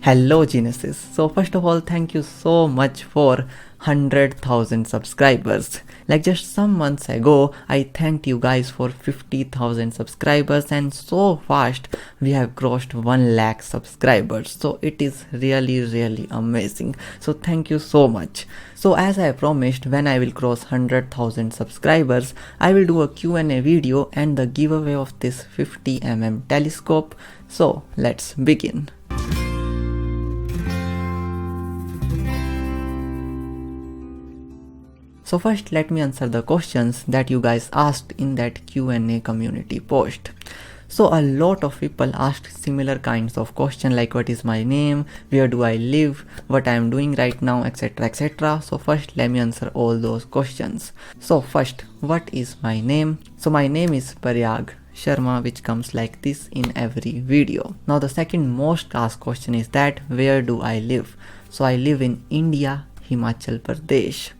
Hello Genesis. So first of all, thank you so much for 100,000 subscribers. Like just some months ago, I thanked you guys for 50,000 subscribers, and so fast we have crossed 1 lakh subscribers. So it is really amazing. So thank you so much. So as I promised, when I will cross 100,000 subscribers, I will do a Q&A video and the giveaway of this 50mm telescope. So let's begin. So first let me answer the questions that you guys asked in that Q&A community post. So a lot of people asked similar kinds of questions like what is my name, where do I live, what I am doing right now, etc. So first let me answer all those questions. So first, what is my name? So my name is Paryag Sharma, which comes like this in every video. Now the second most asked question is that where do I live? So I live in India, Himachal Pradesh.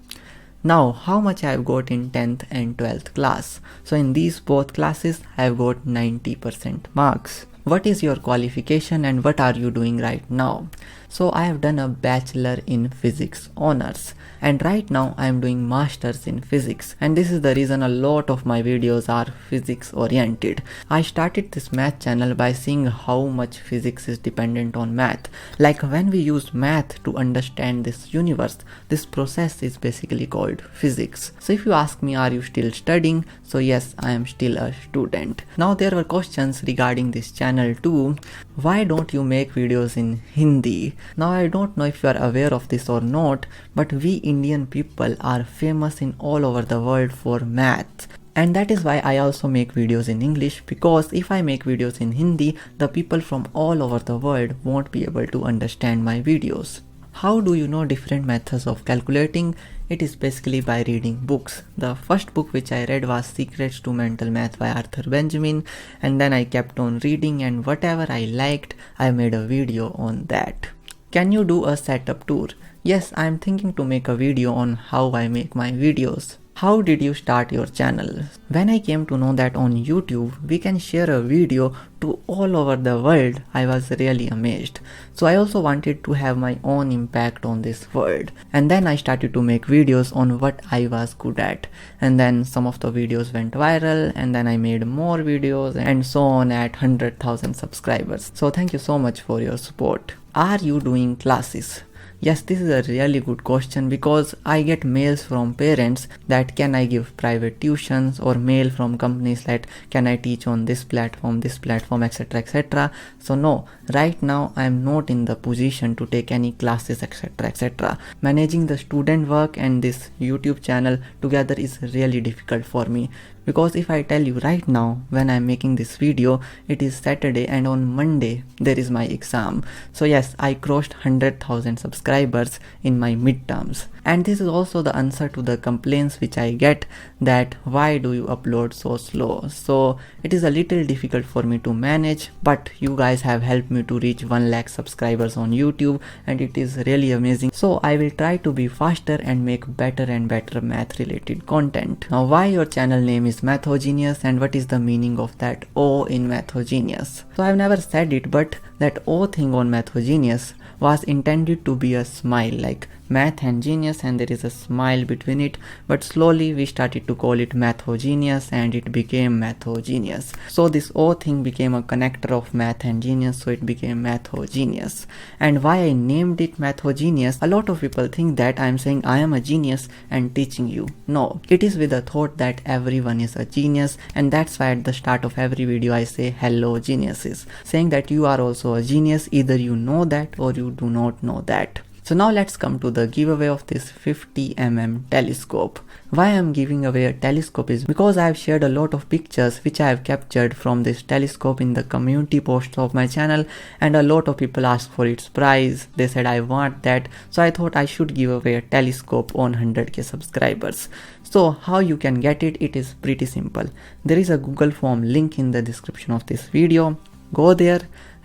Now how much I have got in 10th and 12th class? So in these both classes I have got 90% marks. What is your qualification and what are you doing right now? So I have done a bachelor in physics honors, and right now I am doing masters in physics, and this is the reason a lot of my videos are physics oriented. I started this math channel by seeing how much physics is dependent on math. Like when we use math to understand this universe, this process is basically called physics. So if you ask me, are you still studying? So yes, I am still a student. Now there were questions regarding this channel too. Why don't you make videos in Hindi? Now I don't know if you are aware of this or not, but we Indian people are famous in all over the world for math. And that is why I also make videos in English, because if I make videos in Hindi, the people from all over the world won't be able to understand my videos. How do you know different methods of calculating? It is basically by reading books. The first book which I read was Secrets to Mental Math by Arthur Benjamin, and then I kept on reading, and whatever I liked, I made a video on that. Can you do a setup tour? Yes, I am thinking to make a video on how I make my videos. How did you start your channel? When I came to know that on YouTube we can share a video to all over the world, I was really amazed. So I also wanted to have my own impact on this world. And then I started to make videos on what I was good at. And then some of the videos went viral, and then I made more videos and so on at 100,000 subscribers. So thank you so much for your support. Are you doing classes? Yes, this is a really good question, because I get mails from parents that can I give private tuitions, or mail from companies that can I teach on this platform, etc. So no, right now I am not in the position to take any classes, etc. Managing the student work and this YouTube channel together is really difficult for me. Because if I tell you right now, when I'm making this video, it is Saturday and on Monday there is my exam. So yes, I crossed 100,000 subscribers in my midterms. And this is also the answer to the complaints which I get, that why do you upload so slow? So it is a little difficult for me to manage, but you guys have helped me to reach 1 lakh subscribers on YouTube, and it is really amazing. So I will try to be faster and make better and better math related content. Now why your channel name is Mathogenius, and what is the meaning of that O in Mathogenius? So I've never said it, but that O thing on Mathogenius was intended to be a smile, like math and genius, and there is a smile between it, but slowly we started to call it Mathogenius and it became Mathogenius. So this O thing became a connector of math and genius, so it became Mathogenius. And why I named it Mathogenius, a lot of people think that I am saying I am a genius and teaching you. No, it is with the thought that everyone is a genius, and that's why at the start of every video I say hello geniuses, saying that you are also a genius, either you know that or you do not know that. So now let's come to the giveaway of this 50mm telescope. Why I am giving away a telescope is because I have shared a lot of pictures which I have captured from this telescope in the community posts of my channel, and a lot of people asked for its price. They said I want that, so I thought I should give away a telescope on 100k subscribers. So how you can get it? It is pretty simple. There is a Google form link in the description of this video. Go there,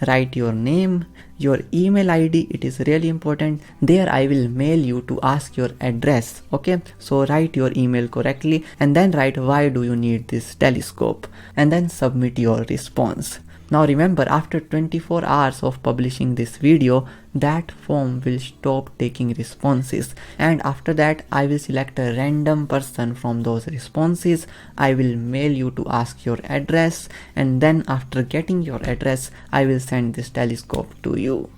write your name, your email ID, it is really important. There I will mail you to ask your address. Okay, so write your email correctly and then write why do you need this telescope, and then submit your response. Now remember, after 24 hours of publishing this video, that form will stop taking responses, and after that I will select a random person from those responses. I will mail you to ask your address, and then after getting your address I will send this telescope to you.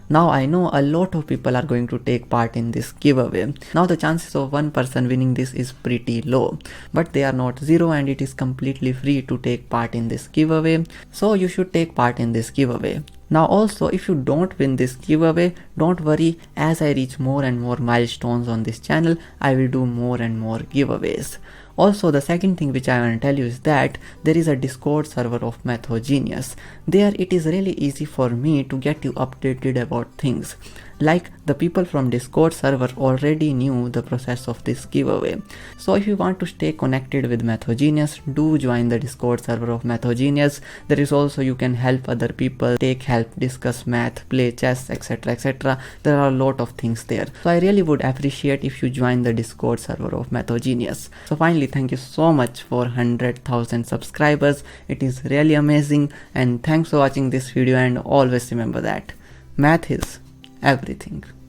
Now I know a lot of people are going to take part in this giveaway. Now the chances of one person winning this is pretty low, but they are not zero, and it is completely free to take part in this giveaway. So you should take part in this giveaway. Now also, if you don't win this giveaway, don't worry. As I reach more and more milestones on this channel, I will do more and more giveaways. Also, the second thing which I want to tell you is that there is a Discord server of Mathogenius. There it is really easy for me to get you updated about things. Like, the people from Discord server already knew the process of this giveaway. So if you want to stay connected with Mathogenius, do join the Discord server of Mathogenius. There is also, you can help other people, take help, discuss math, play chess, etc, etc. There are a lot of things there. So I really would appreciate if you join the Discord server of Mathogenius. So finally, thank you so much for 100,000 subscribers. It is really amazing, and thanks for watching this video, and always remember that math is everything.